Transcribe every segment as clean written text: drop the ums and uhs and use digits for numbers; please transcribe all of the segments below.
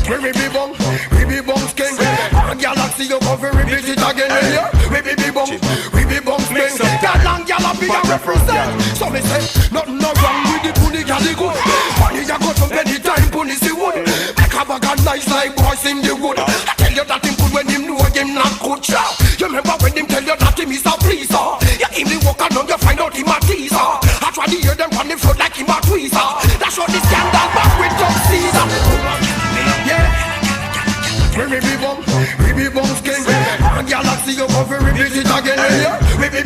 We be bum skin. Galaxy you come for repeat it again. We be bum skin. That long gyal be a represent. So me say nothing no wrong with the pony gyal the good. Money ya go to bed anytime pony see wood. Make a bag of nice like boys in the wood. I tell you that him good when him know him not good chow. You remember when him tell you that him is a pleaser. You him the walk and now you find out him a teaser. I try to hear them on the floor like him a tweezer. That's what the scandal back with Doug Caesar. Yeah. We be bum skin. Galaxy you come for repeat it again. We be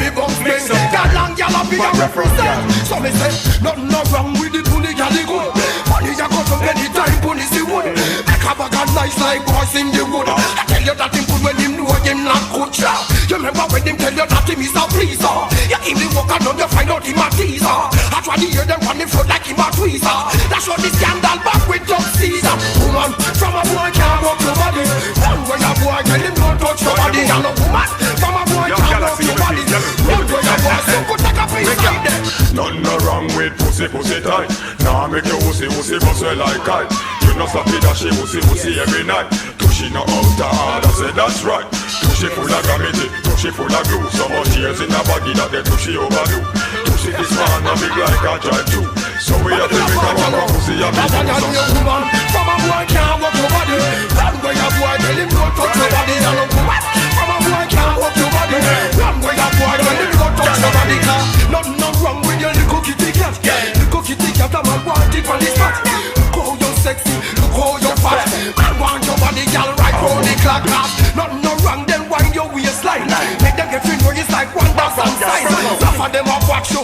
bum skin. That long gyal be a represent. So me say nothing no wrong with the pony gyal the good. Money ya go to anytime pony see wood. Make a bag of nice like boys in the wood. I tell you that him good when him know him not good chow. You remember when him tell you that him is a pleaser. You him the walk and now you find out him a teaser. I try to hear them on the floor like him a tweezer. That's what the scandal back with Doug Caesar. Woman from a boy can't walk your body. One way a boy tell him don't touch your body. And a woman from a boy can't walk your body. One way a boy so could take a piece like that. Nothing no wrong with pussy tight. Nah make your pussy bust like kite. You know stop it dash pussy every night. Tushy no out hard, I say that's right. Tushy full of gravity, tushy full of glue. So much tears in a baggy that they tushy overdo. Tushy this man a big like a drive too. So we have to make a one pussy a big woman from a boy can't walk your body. One way a boy tell him don't touch your body. And a woman from a boy can't walk your body. One way a boy tell him don't touch your body. Nothing no wrong with your little kitty cat. Little kitty cat a man want it on the spot. Look how you're sexy, look how you're fat. Man want your body, girl, right round the clock. Nothing no wrong, then wind your waistline. Make them get free, know it's like 1,000 signs. Some of them a watch you.